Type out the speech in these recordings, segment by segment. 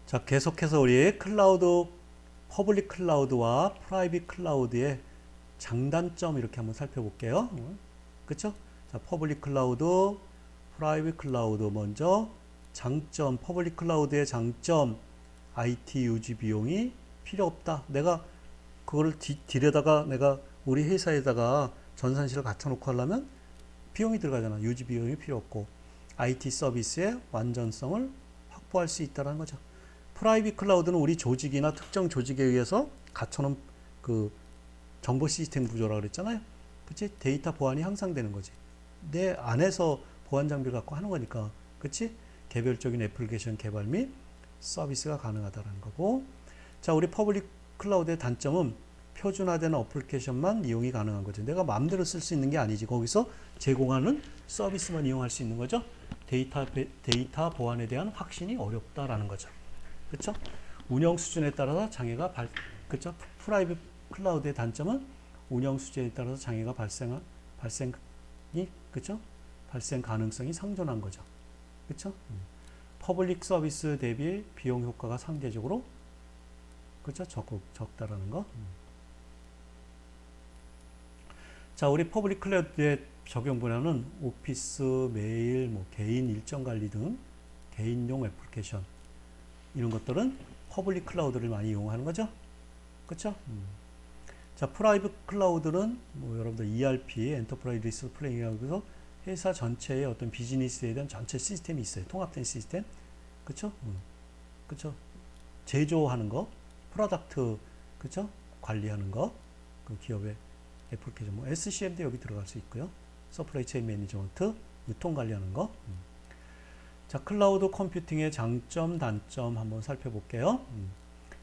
자, 계속해서 우리 클라우드, 퍼블릭 클라우드와 프라이빗 클라우드의 장단점 이렇게 한번 살펴볼게요. 그쵸? 자, 퍼블릭 클라우드, 프라이빗 클라우드 먼저 장점, 퍼블릭 클라우드의 장점, IT 유지 비용이 필요 없다. 내가 그거를 들여다가 내가 우리 회사에다가 전산실을 갖춰 놓고 하려면 비용이 들어가잖아. 유지 비용이 필요 없고 IT 서비스의 완전성을 확보할 수 있다는 거죠. 프라이빗 클라우드는 우리 조직이나 특정 조직에 의해서 갖춰놓은 그 정보 시스템 구조라고 그랬잖아요. 그치? 데이터 보안이 향상되는 거지. 내 안에서 보안 장비를 갖고 하는 거니까. 그치? 개별적인 애플리케이션 개발 및 서비스가 가능하다는 거고. 자, 우리 퍼블릭 클라우드의 단점은 표준화된 어플리케이션만 이용이 가능한 거죠. 내가 마음대로 쓸 수 있는 게 아니지. 거기서 제공하는 서비스만 이용할 수 있는 거죠. 데이터 보안에 대한 확신이 어렵다라는 거죠. 그렇죠? 운영 수준에 따라서 장애가 그렇죠? 프라이빗 클라우드의 단점은 운영 수준에 따라서 장애가 발생이 그렇죠? 발생 가능성이 상존한 거죠. 그렇죠? 퍼블릭 서비스 대비 비용 효과가 상대적으로 그렇죠? 적다라는 거. 자, 우리 퍼블릭 클라우드의 적용 분야는 오피스, 메일, 뭐 개인 일정 관리 등 개인용 애플리케이션 이런 것들은 퍼블릭 클라우드를 많이 이용하는 거죠. 그렇죠? 자, 프라이빗 클라우드는 뭐 여러분들 ERP, 엔터프라이즈 리소스 플래닝이라고 해서 회사 전체의 어떤 비즈니스에 대한 전체 시스템이 있어요. 통합된 시스템. 그렇죠? 그렇죠? 제조하는 거, 프로덕트, 그렇죠? 관리하는 거, 그 기업의 애플리케이션, 뭐 SCM도 여기 들어갈 수 있고요. 서플라이 체인 매니지먼트, 유통 관리하는 거. 자, 클라우드 컴퓨팅의 장점, 단점 한번 살펴볼게요.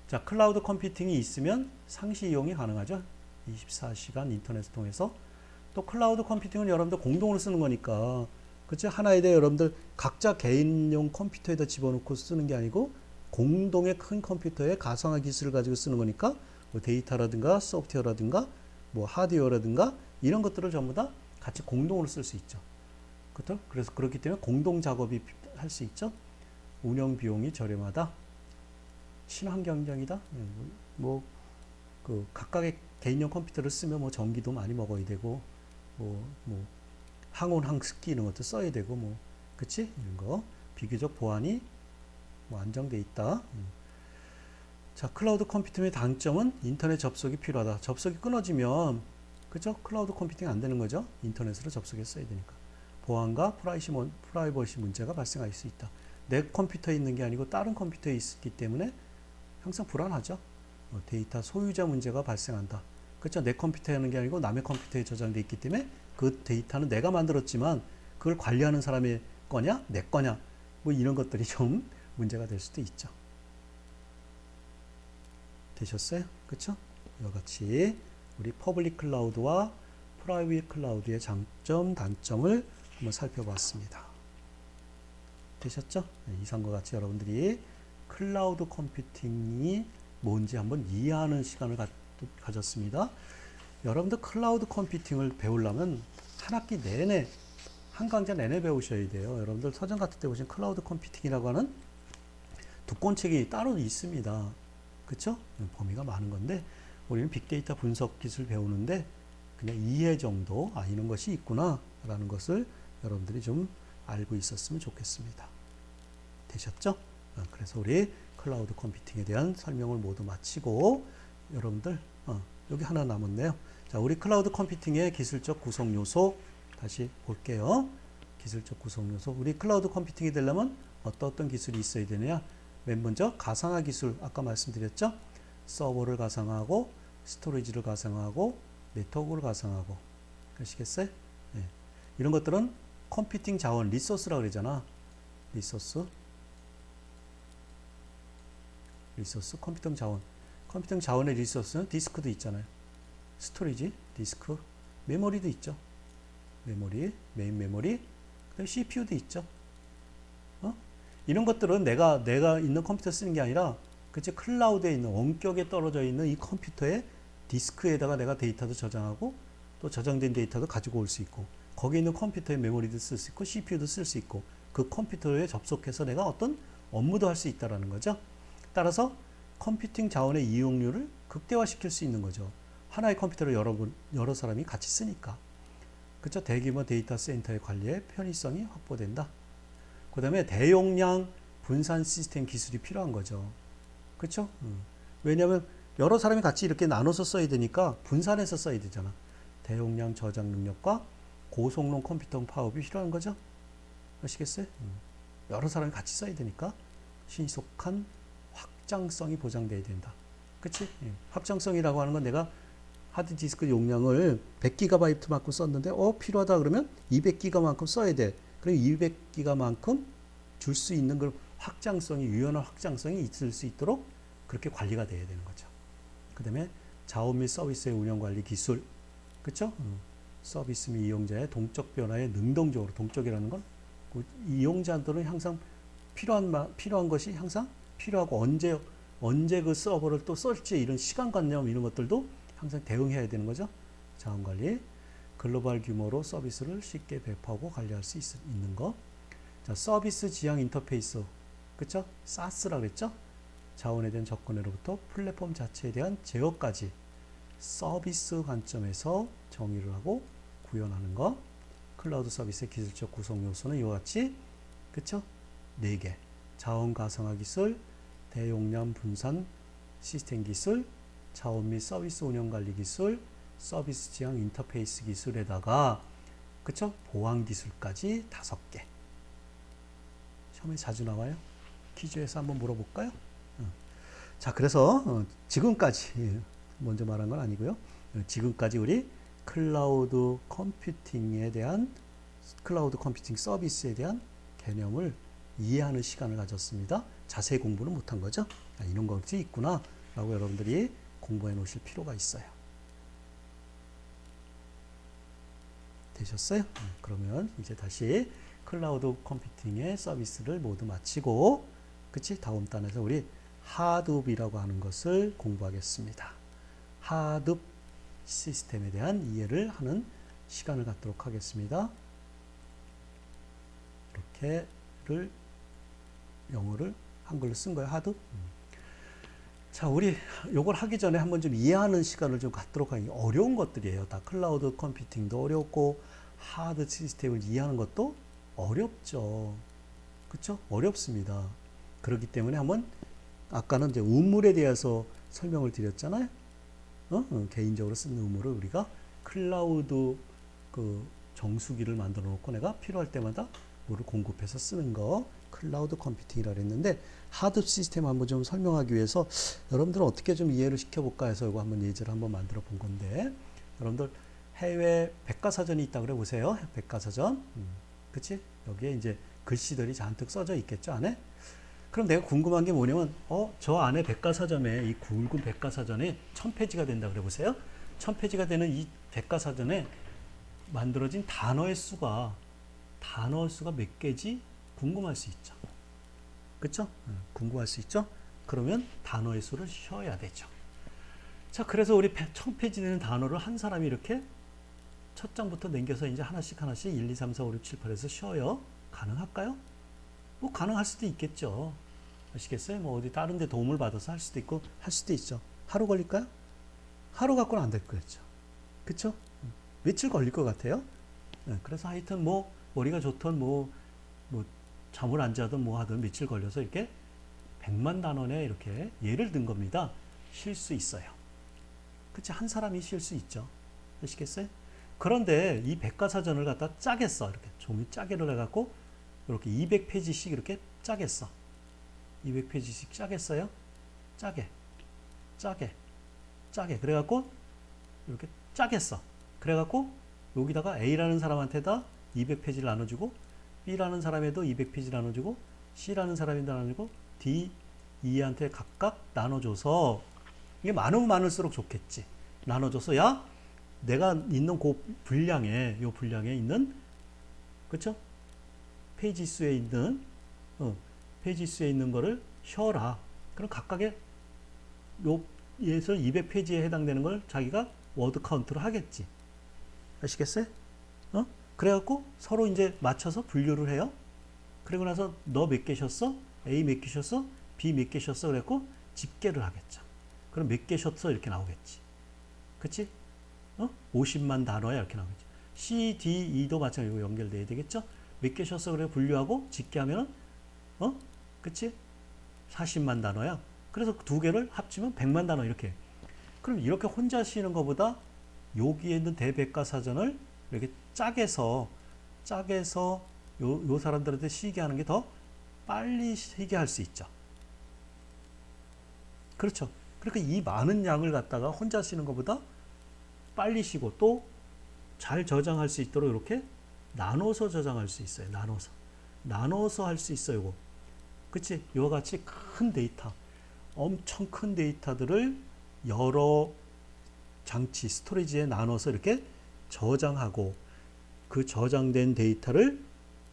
자, 클라우드 컴퓨팅이 있으면 상시 이용이 가능하죠. 24시간 인터넷을 통해서. 또 클라우드 컴퓨팅은 여러분들 공동으로 쓰는 거니까, 그치? 하나에 대해 여러분들 각자 개인용 컴퓨터에다 집어넣고 쓰는 게 아니고 공동의 큰 컴퓨터에 가상화 기술을 가지고 쓰는 거니까 뭐 데이터라든가 소프트웨어라든가 뭐 하드웨어라든가 이런 것들을 전부 다 같이 공동으로 쓸 수 있죠. 그렇죠? 그래서 그렇기 때문에 공동 작업이 할 수 있죠. 운영 비용이 저렴하다. 친환경적이다. 뭐 그 각각의 개인용 컴퓨터를 쓰면 뭐 전기도 많이 먹어야 되고 뭐 항온 항습기 이런 것도 써야 되고 뭐 그치? 이런 거 비교적 보안이 뭐 안정돼 있다. 자, 클라우드 컴퓨팅의 단점은 인터넷 접속이 필요하다. 접속이 끊어지면 그죠? 클라우드 컴퓨팅 안 되는 거죠. 인터넷으로 접속해서 써야 되니까. 보안과 프라이버시 문제가 발생할 수 있다. 내 컴퓨터에 있는 게 아니고 다른 컴퓨터에 있기 때문에 항상 불안하죠. 데이터 소유자 문제가 발생한다. 그렇죠? 내 컴퓨터에 있는 게 아니고 남의 컴퓨터에 저장돼 있기 때문에 그 데이터는 내가 만들었지만 그걸 관리하는 사람의 거냐? 내 거냐? 뭐 이런 것들이 좀 문제가 될 수도 있죠. 되셨어요? 그렇죠? 이와 같이 우리 퍼블릭 클라우드와 프라이빗 클라우드의 장점, 단점을 한번 살펴봤습니다. 되셨죠? 네, 이상과 같이 여러분들이 클라우드 컴퓨팅이 뭔지 한번 이해하는 시간을 가졌습니다. 여러분들 클라우드 컴퓨팅을 배우려면 한 학기 내내, 한 강좌 내내 배우셔야 돼요. 여러분들 서점 같은 데 보시면 클라우드 컴퓨팅이라고 하는 두꺼운 책이 따로 있습니다. 그쵸? 범위가 많은 건데 우리는 빅데이터 분석 기술 배우는데 그냥 이해 정도 이런 것이 있구나 라는 것을 여러분들이 좀 알고 있었으면 좋겠습니다. 되셨죠? 그래서 우리 클라우드 컴퓨팅에 대한 설명을 모두 마치고 여러분들 여기 하나 남았네요. 자, 우리 클라우드 컴퓨팅의 기술적 구성 요소 다시 볼게요. 기술적 구성 요소. 우리 클라우드 컴퓨팅이 되려면 어떤 기술이 있어야 되느냐? 맨 먼저 가상화 기술 아까 말씀드렸죠? 서버를 가상화하고 스토리지를 가상화하고 네트워크를 가상화하고 아시겠어요? 네. 이런 것들은 컴퓨팅 자원, 리소스라고 그러잖아. 리소스, 컴퓨팅 자원. 컴퓨팅 자원의 리소스는 디스크도 있잖아요. 스토리지, 디스크, 메모리도 있죠. 메모리, 메인 메모리, 그다음에 CPU도 있죠. 이런 것들은 내가 있는 컴퓨터 쓰는 게 아니라 그치 클라우드에 있는 원격에 떨어져 있는 이 컴퓨터의 디스크에다가 내가 데이터도 저장하고 또 저장된 데이터도 가지고 올 수 있고 거기에 있는 컴퓨터의 메모리도 쓸 수 있고 CPU도 쓸 수 있고 그 컴퓨터에 접속해서 내가 어떤 업무도 할 수 있다라는 거죠. 따라서 컴퓨팅 자원의 이용률을 극대화시킬 수 있는 거죠. 하나의 컴퓨터를 여러 사람이 같이 쓰니까. 그렇죠? 대규모 데이터 센터의 관리에 편의성이 확보된다. 그 다음에 대용량 분산 시스템 기술이 필요한 거죠. 그렇죠? 왜냐하면 여러 사람이 같이 이렇게 나눠서 써야 되니까 분산해서 써야 되잖아. 대용량 저장 능력과 고성능 컴퓨터 파업이 필요한 거죠. 아시겠어요? 여러 사람이 같이 써야 되니까 신속한 확장성이 보장돼야 된다. 그치? 확장성이라고 하는 건 내가 하드디스크 용량을 100GB만큼 썼는데 필요하다 그러면 200GB만큼 써야 돼. 그럼 200GB만큼 줄 수 있는 그 확장성이, 유연한 확장성이 있을 수 있도록 그렇게 관리가 돼야 되는 거죠. 그 다음에 자원 및 서비스의 운영 관리 기술. 그쵸? 서비스 및 이용자의 동적 변화에 능동적으로, 동적이라는 건 이용자들은 항상 필요한 것이 항상 필요하고 언제 그 서버를 또 쓸지 이런 시간관념 이런 것들도 항상 대응해야 되는 거죠. 자원관리. 글로벌 규모로 서비스를 쉽게 배포하고 관리할 수 있는 거. 자, 서비스 지향 인터페이스. 그쵸? 사스라고 그랬죠? 자원에 대한 접근으로부터 플랫폼 자체에 대한 제어까지 서비스 관점에서 정의를 하고 구현하는 거. 클라우드 서비스의 기술적 구성 요소는 이와 같이, 그쵸? 4개. 자원 가상화 기술, 대용량 분산 시스템 기술, 자원 및 서비스 운영 관리 기술, 서비스 지향 인터페이스 기술에다가, 그쵸? 보안 기술까지 5개. 시험에 자주 나와요. 퀴즈에서 한번 물어볼까요? 자, 그래서 지금까지 먼저 말한 건 아니고요. 지금까지 우리 클라우드 컴퓨팅에 대한, 클라우드 컴퓨팅 서비스에 대한 개념을 이해하는 시간을 가졌습니다. 자세히 공부는 못한 거죠. 이런 것이 있구나 라고 여러분들이 공부해 놓으실 필요가 있어요. 되셨어요? 그러면 이제 다시 클라우드 컴퓨팅의 서비스를 모두 마치고, 그치? 다음 단에서 우리 하둡이라고 하는 것을 공부하겠습니다. 하둡 시스템에 대한 이해를 하는 시간을 갖도록 하겠습니다. 이렇게를 영어를 한글로 쓴 거예요. 하둡. 자, 우리 요걸 하기 전에 한번 좀 이해하는 시간을 좀 갖도록 하기. 어려운 것들이에요. 다 클라우드 컴퓨팅도 어렵고 하드 시스템을 이해하는 것도 어렵죠. 그쵸? 어렵습니다. 그렇기 때문에 한번, 아까는 이제 우물에 대해서 설명을 드렸잖아요. 개인적으로 쓰는 우물을 우리가 클라우드 그 정수기를 만들어 놓고 내가 필요할 때마다 물을 공급해서 쓰는 거, 클라우드 컴퓨팅이라고 했는데, 하드 시스템 한번 좀 설명하기 위해서 여러분들은 어떻게 좀 이해를 시켜볼까 해서 이거 한번 예제를 한번 만들어 본 건데, 여러분들 해외 백과사전이 있다고 그래 보세요. 백과사전. 그치? 여기에 이제 글씨들이 잔뜩 써져 있겠죠, 안에? 그럼 내가 궁금한 게 뭐냐면, 저 안에 백과사전에, 이 굵은 백과사전에 1000페이지가 된다 그래 보세요. 1000페이지가 되는 이 백과사전에 만들어진 단어의 수가 몇 개지 궁금할 수 있죠. 그쵸? 궁금할 수 있죠? 그러면 단어의 수를 쉬어야 되죠. 자, 그래서 우리 1000페이지 되는 단어를 한 사람이 이렇게 첫 장부터 남겨서 이제 하나씩 1, 2, 3, 4, 5, 6, 7, 8에서 쉬어요. 가능할까요? 뭐 가능할 수도 있겠죠. 아시겠어요? 뭐 어디 다른 데 도움을 받아서 할 수도 있고 할 수도 있죠. 하루 걸릴까요? 하루 갖고는 안 될 거겠죠. 그쵸? 며칠 걸릴 것 같아요. 그래서 하여튼 뭐 머리가 좋던 뭐 잠을 안 자든 뭐 하든 며칠 걸려서 이렇게 100만 단원에 이렇게 예를 든 겁니다. 쉴 수 있어요. 그치? 한 사람이 쉴 수 있죠. 아시겠어요? 그런데 이 백과사전을 갖다 짜겠어. 이렇게 종이 짜게를 해갖고 이렇게 200페이지씩 이렇게 짜겠어. 200페이지씩 짜겠어요? 짜게. 그래갖고 이렇게 짜겠어. 그래갖고 여기다가 A라는 사람한테다 200페이지를 나눠주고, B라는 사람에도 200페이지 나눠주고, C라는 사람에도 나눠주고, D, E한테 각각 나눠줘서, 이게 많으면 많을수록 좋겠지. 나눠줘서, 야, 내가 있는 그 분량에, 요 분량에 있는, 그쵸? 페이지 수에 있는 거를 쉬어라. 그럼 각각의 요에서 200페이지에 해당되는 걸 자기가 워드 카운트로 하겠지. 아시겠어요? 그래갖고 서로 이제 맞춰서 분류를 해요. 그리고 나서 너 몇 개 쉬었어? A 몇 개 쉬었어? B 몇 개 셨어 그랬고 집계를 하겠죠. 그럼 몇 개 셨어 이렇게 나오겠지. 그치? 50만 단어야 이렇게 나오겠지. C, D, E도 마찬가지로 연결돼야 되겠죠. 몇 개 셨어 그래 분류하고 집계하면은 그치? 40만 단어야. 그래서 두 개를 합치면 100만 단어 이렇게. 그럼 이렇게 혼자 쉬는 것보다 여기에 있는 대백과사전을 이렇게 짝에서 요 사람들한테 쉬게 하는 게 더 빨리 쉬게 할 수 있죠. 그렇죠. 그러니까 이 많은 양을 갖다가 혼자 쉬는 것보다 빨리 쉬고 또 잘 저장할 수 있도록 이렇게 나눠서 저장할 수 있어요. 나눠서 할 수 있어요. 이거. 그치? 이와 같이 큰 데이터, 엄청 큰 데이터들을 여러 장치, 스토리지에 나눠서 이렇게 저장하고 그 저장된 데이터를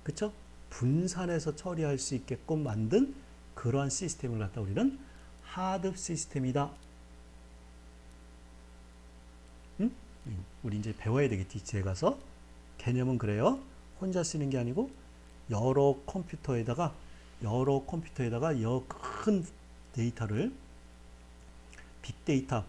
그쵸? 분산해서 처리할 수 있게끔 만든 그러한 시스템을 갖다 우리는 하드 시스템이다. 응? 우리 이제 배워야 되겠지. 뒤에 가서. 개념은 그래요. 혼자 쓰는 게 아니고 여러 컴퓨터에다가 큰 데이터를 빅데이터,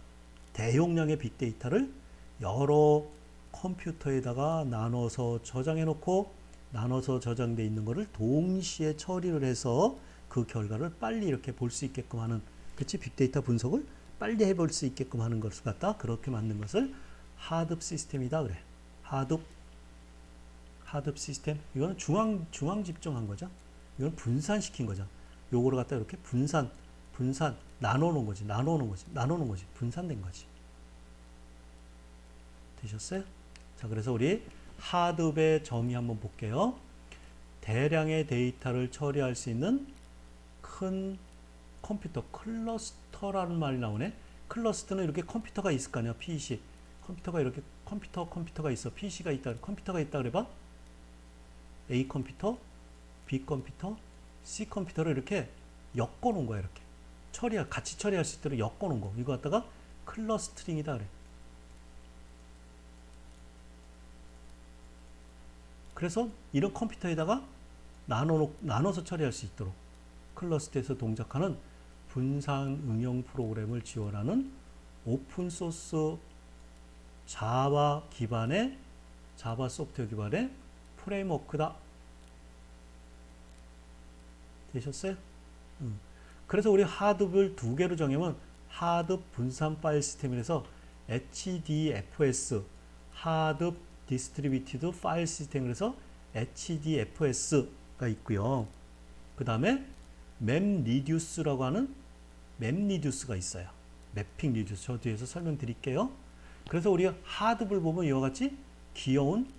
대용량의 빅데이터를 여러 컴퓨터에다가 나눠서 저장해 놓고 나눠서 저장되어 있는 것을 동시에 처리를 해서 그 결과를 빨리 이렇게 볼 수 있게끔 하는 그치? 빅데이터 분석을 빨리 해볼 수 있게끔 하는 것을 갖다 그렇게 만든 것을 하드 시스템이다 그래. 하드 시스템. 이거는 중앙 집중한 거죠. 이건 분산시킨 거죠. 요거를 갖다 이렇게 분산 나눠놓은 거지. 분산된 거지. 되셨어요? 자, 그래서 우리 하드의 정의 한번 볼게요. 대량의 데이터를 처리할 수 있는 큰 컴퓨터, 클러스터라는 말이 나오네. 클러스터는 이렇게 컴퓨터가 있을 거 아니야. PC. 컴퓨터가 이렇게 컴퓨터가 있어. PC가 있다. 컴퓨터가 있다 그래봐. A 컴퓨터, B 컴퓨터, C 컴퓨터를 이렇게 엮어 놓은 거야. 이렇게. 같이 처리할 수 있도록 엮어 놓은 거. 이거 갖다가 클러스터링이다 그래. 그래서 이런 컴퓨터에다가 나눠서 처리할 수 있도록 클러스터에서 동작하는 분산 응용 프로그램을 지원하는 오픈소스 자바 소프트웨어 기반의 프레임워크다. 되셨어요? 그래서 우리 하드를 두 개로 정하면 하드 분산 파일 시스템이라서 HDFS, 하드 디스트리뷰티드 파일 시스템에서 HDFS가 있고요. 그 다음에 맵리듀스라고 하는 맵리듀스가 있어요. 매핑 리듀스. 저 뒤에서 설명드릴게요. 그래서 우리 하드를 보면 이와 같이 귀여운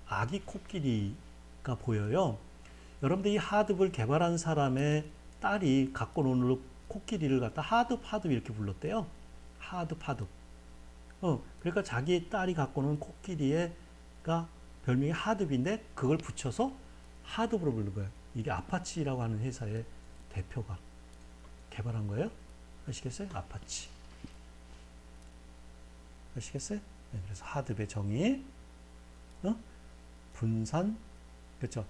아기 코끼리가 보여요. 여러분들 이 하드를 개발한 사람의 딸이 갖고 노는 코끼리를 갖다 하드 이렇게 불렀대요. 하드. 그러니까 자기 딸이 갖고 노는 코끼리가 별명이 하드인데 그걸 붙여서 하드로 부르는 거예요. 이게 아파치라고 하는 회사의 대표가 개발한 거예요. 아시겠어요? 아파치. 아시겠어요? 네, 그래서 하드의 정의, 분산, 그렇죠?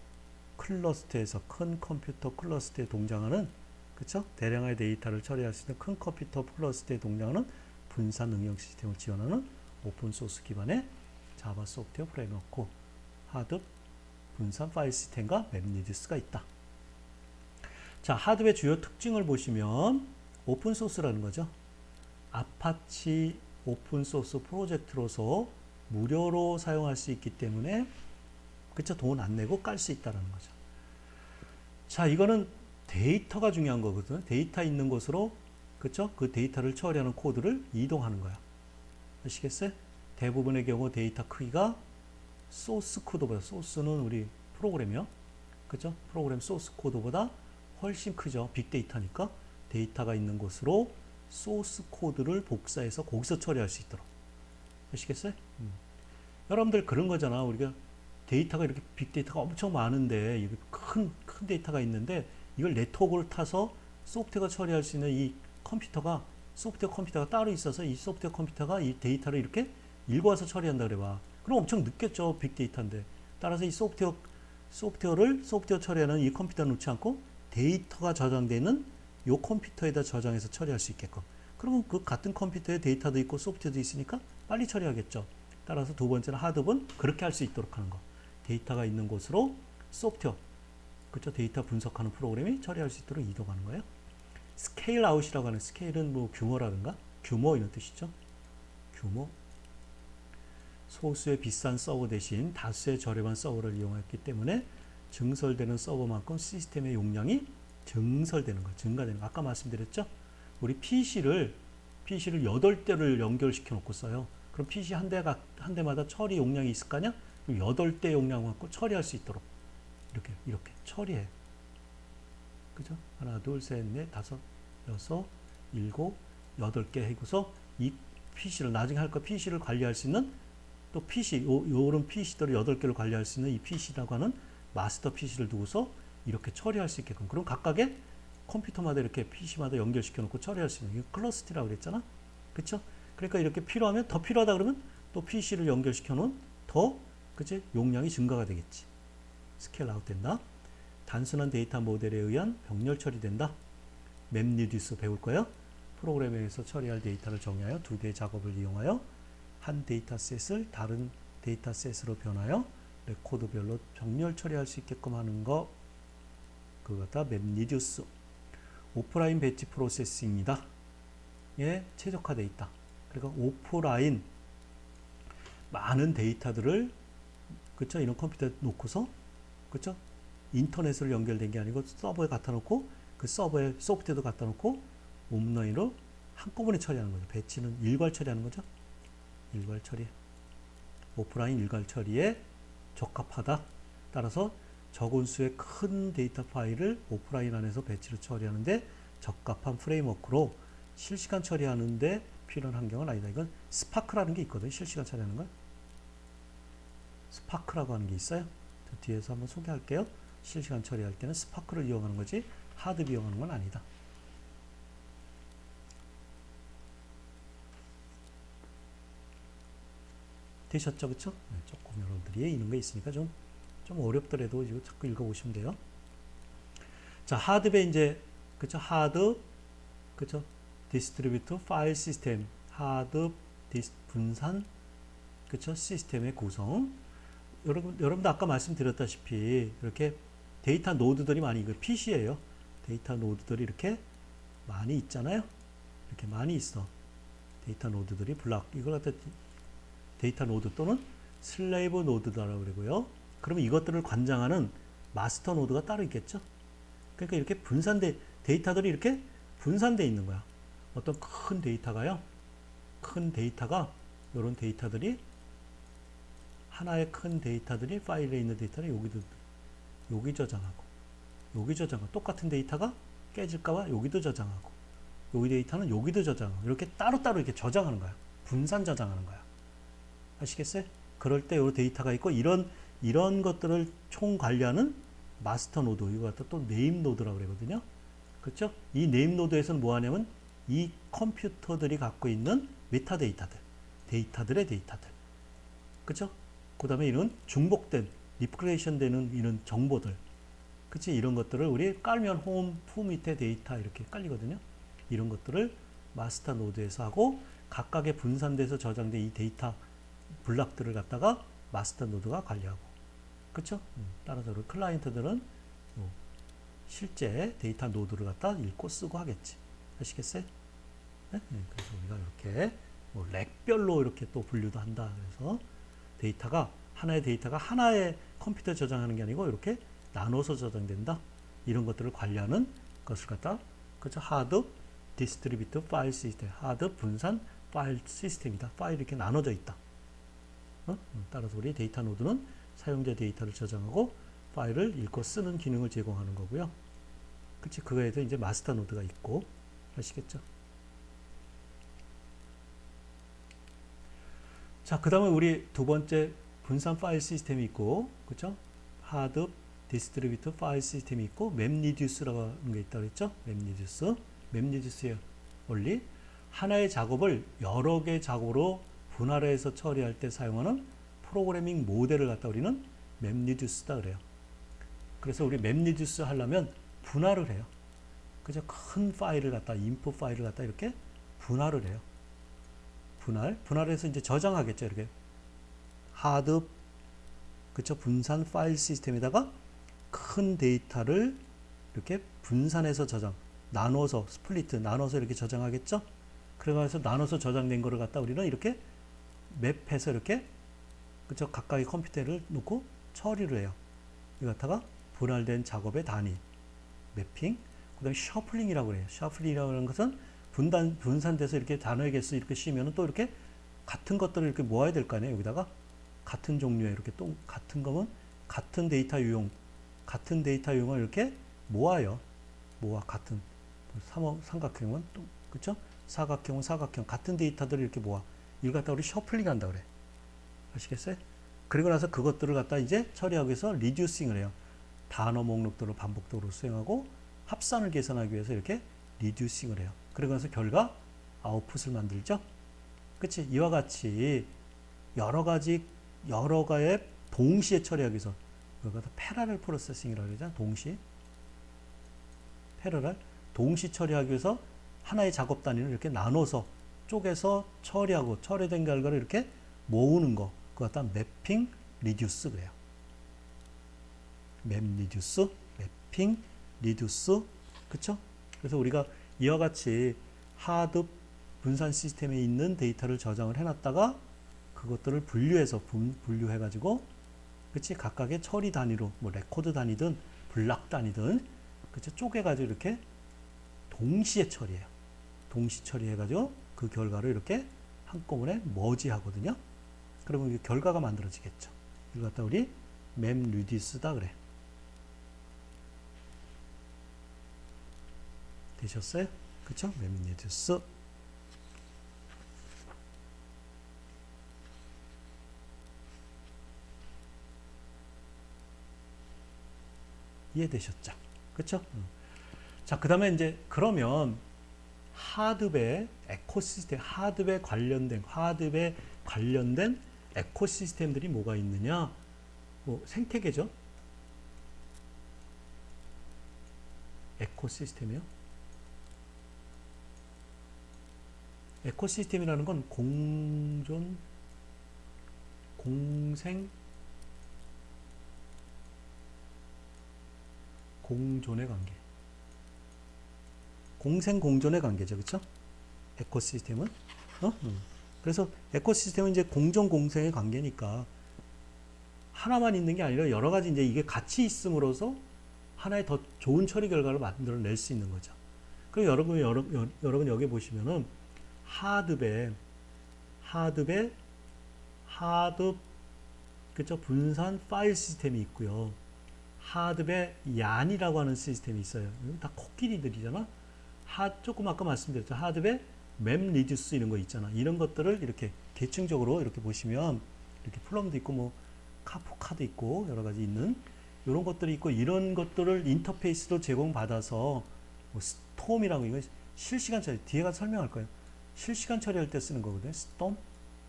클러스터에서 큰 컴퓨터 클러스터에 동작하는, 그렇죠? 대량의 데이터를 처리할 수 있는 큰 컴퓨터 클러스터에 동작하는 분산 응용 시스템을 지원하는 오픈 소스 기반의 자바 소프트웨어 프레임워크, 하드 분산 파일 시스템과 맵리듀스가 있다. 자, 하드의 주요 특징을 보시면 오픈 소스라는 거죠. 아파치 오픈 소스 프로젝트로서 무료로 사용할 수 있기 때문에 그쵸? 돈 안 내고 깔 수 있다는 거죠. 자, 이거는 데이터가 중요한 거거든. 데이터 있는 곳으로 그쵸? 그 데이터를 처리하는 코드를 이동하는 거야. 아시겠어요? 대부분의 경우 데이터 크기가 소스 코드보다, 소스는 우리 프로그램이요. 그죠? 프로그램 소스 코드보다 훨씬 크죠. 빅데이터니까 데이터가 있는 곳으로 소스 코드를 복사해서 거기서 처리할 수 있도록. 아시겠어요? 여러분들 그런 거잖아. 우리가 데이터가 이렇게 빅데이터가 엄청 많은데 이렇게 큰 데이터가 있는데 이걸 네트워크를 타서 소프트웨어가 처리할 수 있는 이 컴퓨터가 소프트웨어 컴퓨터가 따로 있어서 이 소프트웨어 컴퓨터가 이 데이터를 이렇게 읽어와서 처리한다 그래봐. 그럼 엄청 늦겠죠. 빅데이터인데. 따라서 이 소프트웨어 처리하는 이 컴퓨터를 놓지 않고 데이터가 저장되는 요 컴퓨터에다 저장해서 처리할 수 있게끔. 그러면 그 같은 컴퓨터에 데이터도 있고 소프트웨어도 있으니까 빨리 처리하겠죠. 따라서 두 번째는 하드업은 그렇게 할 수 있도록 하는 거. 데이터가 있는 곳으로 소프트웨어, 그렇죠? 데이터 분석하는 프로그램이 처리할 수 있도록 이동하는 거예요. 스케일 아웃이라고 하는, 스케일은 뭐 규모라든가 규모 이런 뜻이죠. 규모. 소수의 비싼 서버 대신 다수의 저렴한 서버를 이용했기 때문에 증설되는 서버만큼 시스템의 용량이 증설되는 거, 증가되는 거. 아까 말씀드렸죠? 우리 PC를 8대를 연결시켜 놓고 써요. 그럼 PC 한 대마다 처리 용량이 있을 거 아니야? 8대 용량 갖고 처리할 수 있도록 이렇게 처리해. 그죠? 하나, 둘, 셋, 넷, 다섯, 여섯, 일곱, 8개 해고서 이 PC를 나중에 할 거 PC를 관리할 수 있는 또 PC, 요런 PC들을 8개를 관리할 수 있는 이 PC라고 하는 마스터 PC를 두고서 이렇게 처리할 수 있게끔. 그럼 각각의 컴퓨터마다 이렇게 PC마다 연결시켜 놓고 처리할 수 있는, 이거 클러스터라고 그랬잖아. 그쵸? 그러니까 이렇게 필요하면, 더 필요하다 그러면 또 PC를 연결시켜 놓은 더, 그치? 용량이 증가가 되겠지. 스케일 아웃 된다. 단순한 데이터 모델에 의한 병렬 처리된다. 맵리듀스 배울 거예요. 프로그램에서 처리할 데이터를 정의하여 2개의 작업을 이용하여 한 데이터셋을 다른 데이터셋으로 변하여 레코드별로 병렬 처리할 수 있게끔 하는 거, 그거 다 맵리듀스. 오프라인 배치 프로세싱이다. 예, 최적화되어 있다. 그러니까 오프라인 많은 데이터들을, 그쵸? 이런 컴퓨터에 놓고서, 그쵸? 인터넷으로 연결된 게 아니고 서버에 갖다 놓고 그 서버에 소프트웨어도 갖다 놓고 온라인으로 한꺼번에 처리하는 거죠. 배치는 일괄 처리하는 거죠. 일괄 처리. 오프라인 일괄 처리에 적합하다. 따라서 적은 수의 큰 데이터 파일을 오프라인 안에서 배치로 처리하는데 적합한 프레임워크로 실시간 처리하는데 필요한 환경은 아니다. 이건 스파크라는 게 있거든요. 실시간 처리하는 걸. 스파크라고 하는 게 있어요. 저 뒤에서 한번 소개할게요. 실시간 처리할 때는 스파크를 이용하는 거지 하드 이용하는 건 아니다. 되셨죠? 그쵸? 네, 조금 여러분들이 있는 게 있으니까 좀 어렵더라도 이거 자꾸 읽어보시면 돼요. 자, 하드에 이제, 그쵸? 하드, 그쵸? 디스트리뷰트 파일 시스템, 하드 분산, 그쵸? 시스템의 구성. 여러분도 아까 말씀드렸다시피 이렇게 데이터 노드들이 많이, 이거 PC예요. 데이터 노드들이 이렇게 많이 있잖아요. 이렇게 많이 있어. 데이터 노드들이 블락. 이걸 갖다 데이터 노드 또는 슬레이브 노드라고 그러고요. 그러면 이것들을 관장하는 마스터 노드가 따로 있겠죠. 그러니까 이렇게 데이터들이 이렇게 분산되어 있는 거야. 어떤 큰 데이터가요. 큰 데이터가, 이런 데이터들이, 하나의 큰 데이터들이, 파일에 있는 데이터를 여기 저장하고, 여기 저장하고, 똑같은 데이터가 깨질까봐 여기도 저장하고, 여기 데이터는 여기도 저장하고, 이렇게 따로따로 이렇게 저장하는 거야. 분산 저장하는 거야. 아시겠어요? 그럴 때 이 데이터가 있고, 이런 것들을 총 관리하는 마스터 노드, 이거 갖다 또 네임 노드라고 그러거든요. 그렇죠? 이 네임 노드에서는 뭐 하냐면 이 컴퓨터들이 갖고 있는 메타 데이터들의 데이터들. 그렇죠? 그다음에 이런 중복된 리프레이션 되는 이런 정보들. 그치? 이런 것들을 우리 깔면 홈 밑에 데이터 이렇게 깔리거든요. 이런 것들을 마스터 노드에서 하고, 각각의 분산돼서 저장된 이 데이터 블록들을 갖다가 마스터 노드가 관리하고. 그쵸? 따라서 우리 클라이언트들은 실제 데이터 노드를 갖다 읽고 쓰고 하겠지. 아시겠어요? 네? 그래서 우리가 이렇게 렉별로 이렇게 또 분류도 한다. 그래서 하나의 데이터가 하나의 컴퓨터에 저장하는 게 아니고 이렇게 나눠서 저장된다. 이런 것들을 관리하는 것을 갖다, 그죠? 하드 디스트리뷰트 파일 시스템, 하드 분산 파일 시스템이다. 파일이 이렇게 나눠져 있다. 따라서 우리 데이터 노드는 사용자 데이터를 저장하고 파일을 읽고 쓰는 기능을 제공하는 거고요. 그치? 그거에도 이제 마스터 노드가 있고. 아시겠죠? 자, 그 다음에 우리 두 번째 분산 파일 시스템이 있고, 그쵸? 하드 디스트리뷰트 파일 시스템이 있고, 맵리듀스라고 하는 게 있다고 했죠? 맵리듀스의 원리. 하나의 작업을 여러 개의 작업으로 분할해서 처리할 때 사용하는 프로그래밍 모델을 갖다 우리는 맵리듀스다 그래요. 그래서 우리 맵리듀스 하려면 분할을 해요. 그죠? 큰 파일을 갖다 input 파일을 갖다 이렇게 분할을 해요. 분할해서 이제 저장하겠죠. 이렇게 하드 그쵸? 분산 파일 시스템에다가 큰 데이터를 이렇게 분산해서 저장, 나눠서 스플리트, 나눠서 이렇게 저장하겠죠. 그래서 나눠서 저장된 거를 갖다 우리는 이렇게 맵해서 이렇게 그쵸? 각각의 컴퓨터를 놓고 처리를 해요. 이거 갖다가 분할된 작업의 단위, 매핑, 그 다음에 셔플링이라고 해요. 셔플링이라고 하는 것은 분산돼서 이렇게 단어의 개수 이렇게 씌우면 또 이렇게 같은 것들을 이렇게 모아야 될 거 아니에요. 여기다가 같은 종류의 이렇게 또 같은 거면 같은 데이터 유형을 이렇게 모아요. 같은 삼각형은 또 그쵸? 사각형은 사각형 같은 데이터들을 이렇게 모아. 이걸 갖다 우리 셔플링 한다 그래. 아시겠어요? 그리고 나서 그것들을 갖다 이제 처리하기 위해서 리듀싱을 해요. 단어 목록들을 반복적으로 수행하고 합산을 계산하기 위해서 이렇게 리듀싱을 해요. 그리고 나서 결과 아웃풋을 만들죠. 그치? 이와 같이 여러 가지의 동시에 처리하기 위해서 그걸 패러럴 프로세싱이라고 그러잖아. 동시 처리하기 위해서 하나의 작업 단위를 이렇게 나눠서 쪼개서 처리하고 처리된 결과를 이렇게 모으는 거. 그거 갖다 매핑 리듀스 그래요. 맵 리듀스, 매핑 리듀스. 그쵸? 그래서 우리가 이와 같이 하드 분산 시스템에 있는 데이터를 저장을 해놨다가 그것들을 분류해가지고, 그치? 각각의 처리 단위로, 뭐 레코드 단위든 블락 단위든, 그치? 쪼개가지고 이렇게 동시에 처리해요. 동시 처리해가지고 그 결과를 이렇게 한꺼번에 머지하거든요. 그러면 이 결과가 만들어지겠죠. 이걸 갖다 우리 맵 리듀스다 그래. 되셨어요? 그쵸? 맵 리듀스. 이해되셨죠? 그쵸? 자, 그 다음에 이제 그러면 하드웨어 에코시스템, 하드웨어 관련된 에코시스템들이 뭐가 있느냐? 뭐 생태계죠? 에코시스템이요? 에코시스템이라는 건 공존의 관계. 공생공존의 관계죠. 그쵸? 에코시스템은? 그래서 에코시스템은 이제 공존공생의 관계니까 하나만 있는 게 아니라 여러 가지 이제 이게 같이 있음으로써 하나의 더 좋은 처리 결과를 만들어낼 수 있는 거죠. 그리고 여러분 여기 보시면은 그쵸? 분산 파일 시스템이 있고요. 하드웨어 얀이라고 하는 시스템이 있어요. 이건 다 코끼리들이잖아. 조금 아까 말씀드렸죠. 하드웨어 맵 리듀스 이런 거 있잖아. 이런 것들을 이렇게 계층적으로 이렇게 보시면 이렇게 플럼도 있고 뭐 카포카도 있고 여러 가지 있는 이런 것들이 있고 이런 것들을 인터페이스로 제공받아서 뭐 스톰이라고 이거 실시간 처리 뒤에 가서 설명할 거예요. 실시간 처리할 때 쓰는 거거든요. 스톰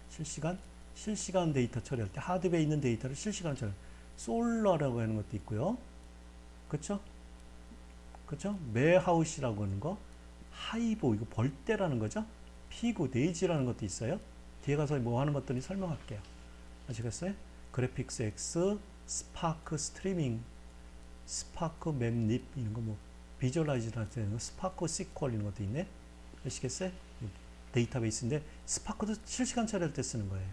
실시간 데이터 처리할 때 하드웨어에 있는 데이터를 실시간 처리. 솔러라고 하는 것도 있고요. 그쵸? 메하우스라고 하는 거, 하이보, 이거 벌떼라는 거죠. 피구, 네이지라는 것도 있어요. 뒤에 가서 뭐 하는 것들이 설명할게요. 아시겠어요? 그래픽스 X, 스파크 스트리밍, 스파크 맵립 이런 거 뭐 비주얼라이즈라는 거, 스파크 시퀄 이런 것도 있네. 아시겠어요? 데이터베이스인데 스파크도 실시간 처리할 때 쓰는 거예요.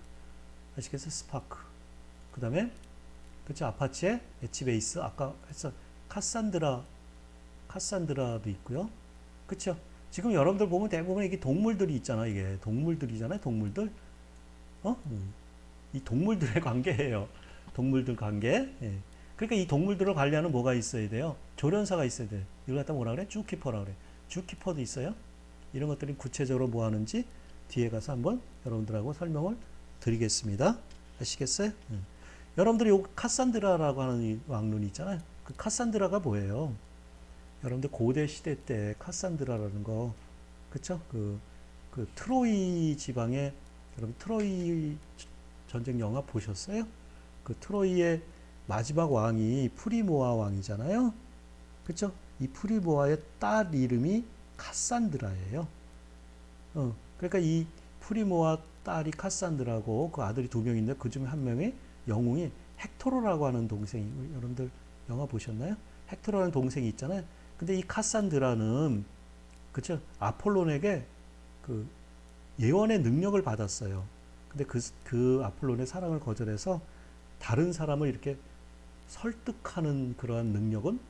아시겠어요? 스파크. 그 다음에 그렇죠. 아파치의 엣지베이스 아까 했어. 카산드라도 있고요. 그렇죠. 지금 여러분들 보면 대부분 이게 동물들이 있잖아. 이게 동물들이잖아요. 동물들. 이 동물들의 관계예요. 동물들 관계. 예. 그러니까 이 동물들을 관리하는 뭐가 있어야 돼요? 조련사가 있어야 돼. 이걸 갖다 뭐라 그래? 주키퍼라 그래. 주키퍼도 있어요. 이런 것들이 구체적으로 뭐 하는지 뒤에 가서 한번 여러분들하고 설명을 드리겠습니다. 아시겠어요? 여러분들이 요 카산드라라고 하는 이 왕눈이 있잖아요. 그 카산드라가 뭐예요? 여러분들 고대 시대 때 카산드라라는 거, 그쵸? 그 트로이 지방에, 여러분 트로이 전쟁 영화 보셨어요? 그 트로이의 마지막 왕이 프리모아 왕이잖아요. 그쵸? 이 프리모아의 딸 이름이 카산드라예요. 그러니까 이 프리모아 딸이 카산드라고 그 아들이 두 명인데 그 중에 한 명의 영웅이 헥토로라고 하는 동생이, 여러분들 영화 보셨나요? 헥토로라는 동생이 있잖아요. 근데 이 카산드라는, 그쵸? 아폴론에게 그 예언의 능력을 받았어요. 근데 그 아폴론의 사랑을 거절해서 다른 사람을 이렇게 설득하는 그러한 능력은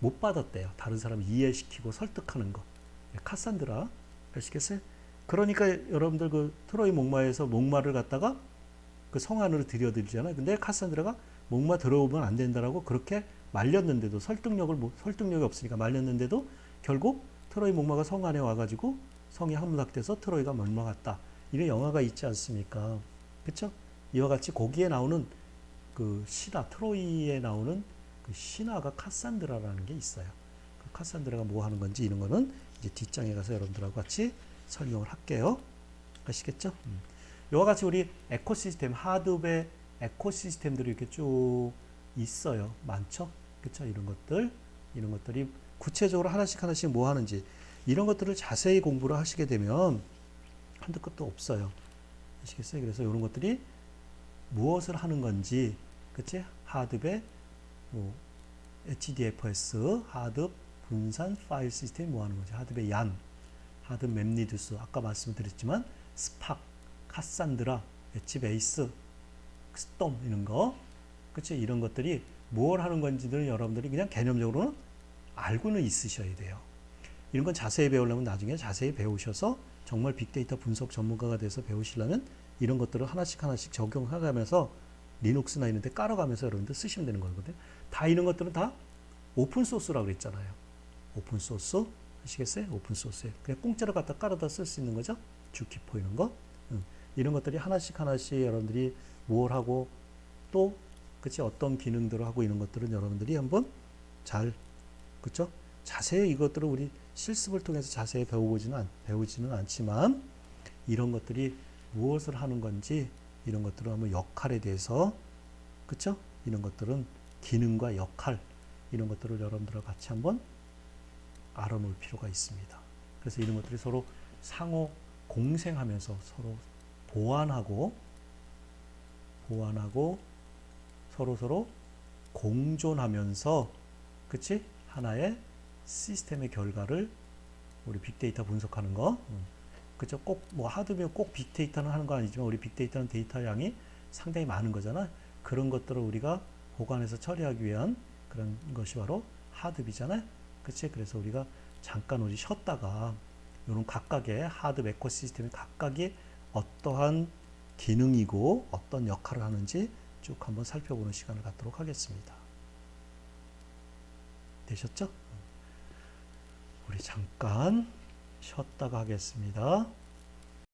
못 받았대요. 다른 사람을 이해시키고 설득하는 거. 카산드라. 아시겠어요? 그러니까 여러분들 그 트로이 목마에서 목마를 갖다가 그 성 안으로 들여들잖아요. 근데 카산드라가 목마 들어오면 안 된다라고 그렇게 말렸는데도 설득력이 없으니까 말렸는데도 결국 트로이 목마가 성 안에 와가지고 성이 함락돼서 트로이가 멸망했다. 이런 영화가 있지 않습니까? 그렇죠? 이와 같이 거기에 나오는 그 신화, 트로이에 나오는 그 신화가 카산드라라는 게 있어요. 그 카산드라가 뭐 하는 건지 이런 거는 이제 뒷장에 가서 여러분들하고 같이 설명을 할게요. 아시겠죠? 이와 같이 우리 에코시스템, 하드웨어 에코시스템들이 이렇게 쭉 있어요. 많죠? 그쵸? 이런 것들이 구체적으로 하나씩 뭐 하는지, 이런 것들을 자세히 공부를 하시게 되면 한도 끝도 없어요. 아시겠어요? 그래서 이런 것들이 무엇을 하는 건지, 그치? 하드웨어, 뭐, HDFS, 하드 분산 파일 시스템이 뭐 하는 건지, 하드웨어 얀, 하드 맵리두스, 아까 말씀드렸지만, 스팍, 카산드라, 엣지베이스, 스톰, 이런 거, 그치? 이런 것들이 뭘 하는 건지를 여러분들이 그냥 개념적으로는 알고는 있으셔야 돼요. 이런 건 자세히 배우려면 나중에 자세히 배우셔서 정말 빅데이터 분석 전문가가 돼서 배우시려면 이런 것들을 하나씩 적용해가면서 리눅스나 이런 데 깔아가면서 여러분들 쓰시면 되는 거거든요. 다 이런 것들은 다 오픈소스라고 그랬잖아요. 오픈소스 아시겠어요? 오픈소스에 그냥 공짜로 갖다 깔아다 쓸 수 있는 거죠. 주키포 이런 거. 이런 것들이 하나씩 여러분들이 뭘 하고 또 그치 어떤 기능들을 하고 이런 것들은 여러분들이 한번 잘 그쵸? 자세히 이것들을 우리 실습을 통해서 자세히 배우지는 않지만 이런 것들이 무엇을 하는 건지 이런 것들은 한번 역할에 대해서 그쵸? 이런 것들은 기능과 역할 이런 것들을 여러분들과 같이 한번 알아놓을 필요가 있습니다. 그래서 이런 것들이 서로 상호 공생하면서 서로 보완하고 서로 공존하면서 그치? 하나의 시스템의 결과를 우리 빅데이터 분석하는 거 그쵸? 꼭 뭐 하드면 꼭 빅데이터는 하는 거 아니지만 우리 빅데이터는 데이터 양이 상당히 많은 거잖아. 그런 것들을 우리가 보관해서 처리하기 위한 그런 것이 바로 하드비잖아요. 그치? 그래서 우리가 잠깐 우리 쉬었다가 이런 각각의 하드 에코시스템이 각각이 어떠한 기능이고 어떤 역할을 하는지 쭉 한번 살펴보는 시간을 갖도록 하겠습니다. 되셨죠? 우리 잠깐 쉬었다가 하겠습니다.